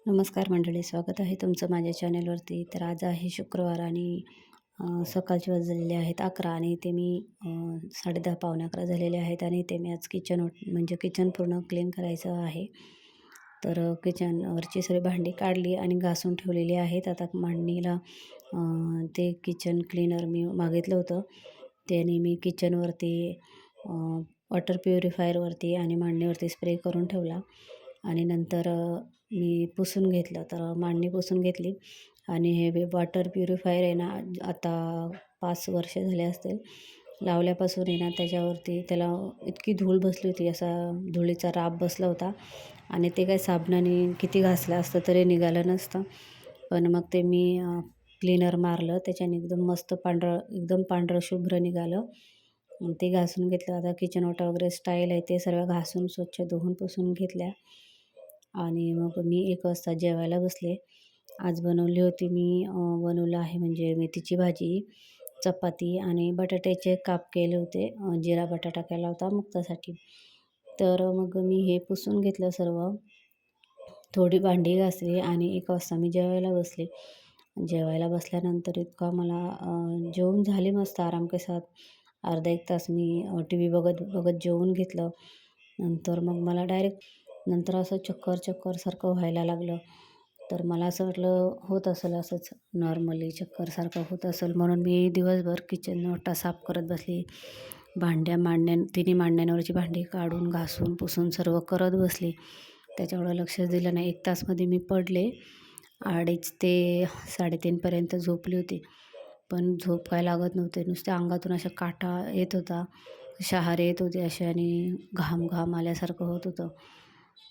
नमस्कार मंडळी, स्वागत आहे तुमचं माझ्या चॅनलवरती. तर आज आहे शुक्रवार आणि सकाळचे वाजलेले आहेत 11 आणि ते मी 10:30 पावणे 11 झालेले आहेत आणि ते मी आज म्हणजे किचन पूर्ण क्लीन करायचं आहे. तर किचनवरची सगळी भांडी काढली आणि घासून ठेवलेली आहेत. आता मांडणीला ते किचन क्लीनर मी मागितलं होतं. त्याने मी किचनवरती वॉटर प्युरिफायरवरती आणि मांडणीवरती स्प्रे करून ठेवला आणि नंतर मी पुसून घेतलं. तर मांडणी पुसून घेतली आणि हे वॉटर प्युरिफायर आहे ना, आता 5 वर्ष झाले असतील लावल्यापासून आहे ना, त्याच्यावरती त्याला इतकी धूळ बसली होती, असा धुळीचा राब बसला होता आणि ते काय साबणाने किती घासलं असतं तरी निघालं नसतं. पण मग ते मी क्लीनर मारलं, त्याच्याने एकदम मस्त एकदम पांढरं शुभ्र निघालं. ते घासून घेतलं. आता किचन ओटा वगैरे स्टाईल आहे ते सर्व घासून स्वच्छ धुवून पुसून घेतल्या आणि मग मी 1 वाजता जेवायला बसले. आज बनवली होती बनवलं आहे म्हणजे मेथीची भाजी, चपाती आणि बटाट्याचे काप केले होते. जिरा बटाटा केला होता मुक्तासाठी. तर मग मी हे पुसून घेतलं सर्व. थोडी भांडी घासली आणि 1 वाजता मी जेवायला बसले. जेवायला बसल्यानंतर इतका मला जेवून झाले मस्त आराम के साथ. अर्धा 1 तास मी टीव्ही बघत बघत जेवून घेतलं. नंतर मग मला नंतर असं चक्करसारखं व्हायला लागलं. तर मला असं वाटलं होत असेल असंच नॉर्मली चक्करसारखं होत असेल म्हणून मी दिवसभर किचन ओटा साफ करत बसली. तिन्ही मांड्यांवरची भांडी काढून, घासून, पुसून सर्व करत बसली. त्याच्याकडं लक्षच दिलं नाही. 1 तासमध्ये मी पडले. 2:30 ते 3:30 पर्यंत झोपली होती. पण झोप काय लागत नव्हते. नुसत्या अंगातून अशा काटा येत होता, शहारे येत होते असे आणि घाम आल्यासारखं होत होतं.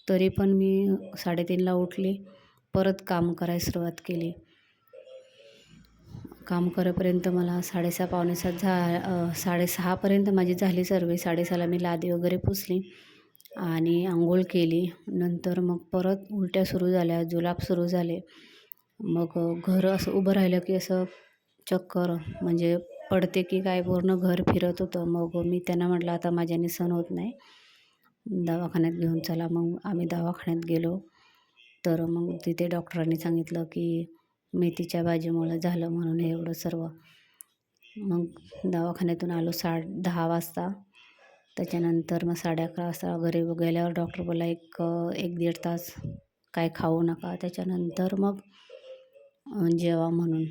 तरी पण मी 3:30ला उठली, परत काम करायला सुरुवात केली. काम करेपर्यंत मला 6:30 पावणे 7 6:30पर्यंत माझी झाली सर्व. 6:30ला मी लादी वगैरे पुसली आणि अंघोळ केली. नंतर मग परत उलट्या सुरू झाल्या, जुलाब सुरू झाले. मग घर असं उभं राहिलं की असं चक्कर म्हणजे पडते की काय पूर्ण घर फिरत होतं. मग मी त्यांना म्हटलं, आता माझ्याने सहन होत नाही, दवाखान्यात घेऊन चला. मग आम्ही दवाखान्यात गेलो. तर मग तिथे डॉक्टरांनी सांगितलं की मेथीच्या भाजीमुळं झालं म्हणून हे एवढं सर्व. मग दवाखान्यातून आलो 10:30 वाजता. त्याच्यानंतर मग 11:30 वाजता घरी गेल्यावर डॉक्टर बोलला 1-1.5 तास काय खाऊ नका. त्याच्यानंतर मग जेवा म्हणून.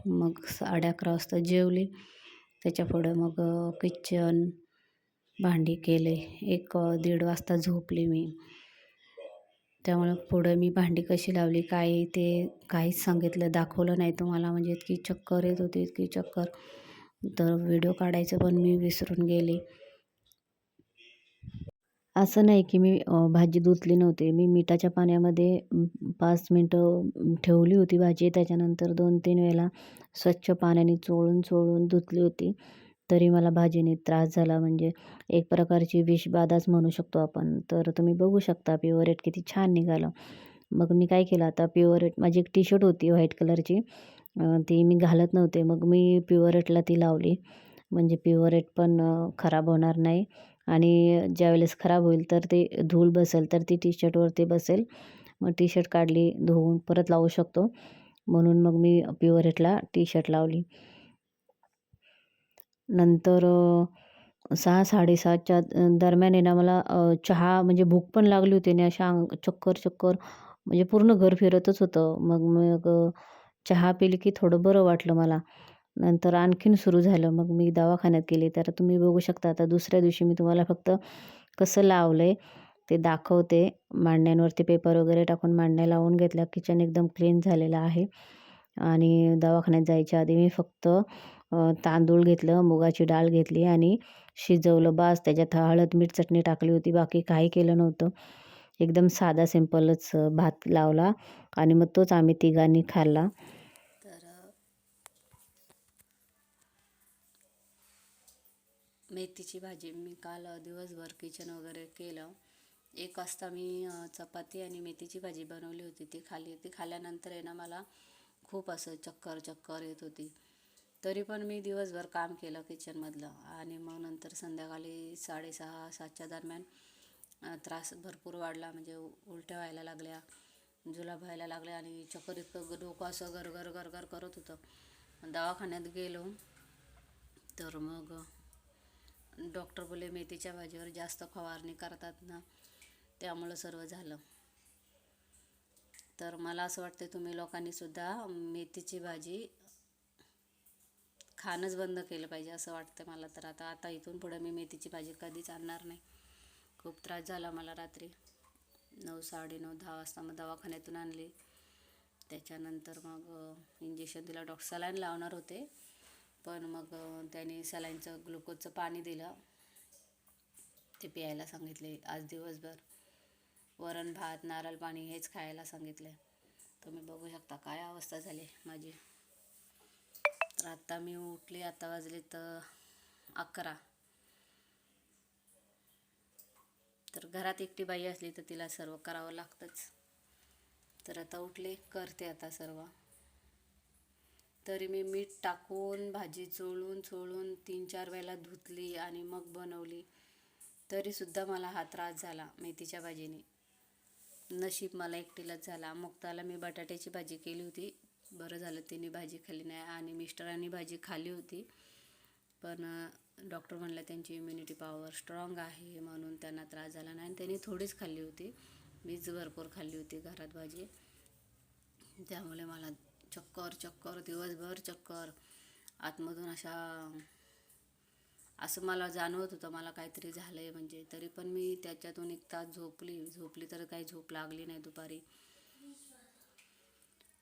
मग 11:30 वाजता जेवली. त्याच्यापुढं मग किचन, भांडी केले. 1-1.5 वाजता झोपली मी. त्यामुळं पुढं मी भांडी कशी लावली काय ते काहीच दाखवलं नाही तुम्हाला. म्हणजे इतकी चक्कर येत होती, इतकी चक्कर. तर व्हिडिओ काढायचं पण मी विसरून गेले. असं नाही की मी भाजी धुतली नव्हती. मी मिठाच्या पाण्यामध्ये 5 मिनटं ठेवली होती भाजी. त्याच्यानंतर 2-3 वेळेला स्वच्छ पाण्याने चोळून धुतली होती. तरी मला भाजीने त्रास झाला. म्हणजे एक प्रकारची विषबाधाच म्हणू शकतो आपण. तर तुम्ही बघू शकता प्युअरेट किती छान निघालं. मग मी काय केलं, आता प्युअरेट माझी एक टी-शर्ट होती व्हाईट कलरची, ती मी घालत नव्हते. मग मी प्युअरेटला ती लावली. म्हणजे प्युअरेट पण खराब होणार नाही आणि ज्यावेळेस खराब होईल तर ते धूळ बसेल तर ती टी-शर्टवरती बसेल. मग टी-शर्ट काढली, धुवून परत लावू शकतो. म्हणून मग मी प्युअरेटला टी-शर्ट लावली. नंतर 6-6:30च्या दरम्यान आहे ना, मला चहा म्हणजे भूक पण लागली होती आणि अशा चक्कर म्हणजे पूर्ण घर फिरतच होतं. मग चहा पिली की थोडं बरं वाटलं मला. नंतर आणखीन सुरू झालं. मग मी दवाखान्यात गेले. तर तुम्ही बघू शकता. आता दुसऱ्या दिवशी मी तुम्हाला फक्त कसं लावलंय ते दाखवते. मांड्यांवरती पेपर वगैरे टाकून मांडण्या लावून घेतल्या. किचन एकदम क्लीन झालेलं आहे. आणि दवाखान्यात जायच्या आधी मी फक्त तांदूळ घेतलं, मुगाची डाळ घेतली आणि शिजवलं बास. त्याच्यात हळद, मीठ, चटणी टाकली होती. बाकी काही केलं नव्हतं. एकदम साधा सिंपलच भात लावला आणि मग तोच आम्ही तिघांनी खाल्ला. तर मेथीची भाजी मी काल दिवसभर किचन वगैरे केलं. 1 वाजता मी चपाती आणि मेथीची भाजी बनवली होती, ती खाल्ली. ती खाल्ल्यानंतर आहे ना, मला खूप असं चक्कर येत होती. तरी पण मी दिवसभर काम केलं किचनमधलं आणि मग नंतर संध्याकाळी 6:30-7च्या दरम्यान त्रास भरपूर वाढला. म्हणजे उलट्या व्हायला लागल्या जुलाब व्हायला लागले आणि चक्कर, इतकं डोकं असं गरगर गरगर करत होतं. दवाखान्यात गेलो तर मग डॉक्टर बोलले मेथीच्या भाजीवर जास्त फवारणी करतात ना, त्यामुळं सर्व झालं. तर मला असं वाटतं तुम्ही लोकांनी सुद्धा मेथीची भाजी खाणंच बंद केलं पाहिजे असं वाटतं मला. तर आता इथून पुढं मी मेथीची भाजी कधीच आणणार नाही. खूप त्रास झाला मला रात्री 9, 9:30, 10 वाजता. मग दवाखान्यातून आणली. त्याच्यानंतर मग इंजेक्शन दिलं. डॉक्टर सलाईन लावणार होते, पण मग त्याने सलाईनचं ग्लुकोजचं पाणी दिलं, ते प्यायला सांगितले. आज दिवसभर वरण भात नारळ पाणी हेच खायला सांगितले. तुम्ही बघू शकता काय अवस्था झाली माझी. तर आत्ता मी उठली. आता वाजले तर 11. तर घरात एकटी बाई असली तर तिला सर्व करावं लागतंच. तर आता उठले, करते आता सर्व. तरी मी मीठ टाकून भाजी चोळून 3-4 वेळेला धुतली आणि मग बनवली, तरीसुद्धा मला हा त्रास झाला मेथीच्या भाजीने. नशीब मला एकटीलाच झाला. मुक्ताला मी बटाट्याची भाजी केली होती, बरं झालं तिने भाजी खाल्ली नाही. आणि मिस्टरांनी भाजी खाल्ली होती, पण डॉक्टर म्हणलं त्यांची इम्युनिटी पॉवर स्ट्रॉंग आहे म्हणून त्यांना त्रास झाला नाही. आणि त्यांनी थोडीच खाल्ली होती, मीच भरपूर खाल्ली होती घरात भाजी. त्यामुळे मला चक्कर दिवसभर चक्कर, आतमधून असं मला जाणवत होतं मला काहीतरी झालं आहे म्हणजे. तरी पण मी त्याच्यातून 1 तास झोपली तर काही झोप लागली नाही दुपारी.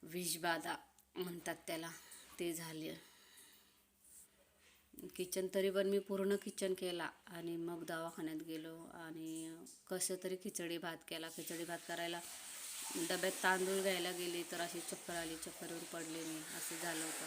विषबाधा म्हणतात त्याला, ते झाले. किचन तरी पण मी पूर्ण किचन केला आणि मग दवाखान्यात गेलो आणि कसं तरी खिचडी भात केला. खिचडी भात करायला डब्यात तांदूळ घ्यायला गेली तर अशी चक्कर आली, चक्करवर पडले मी, असं झालं होतं.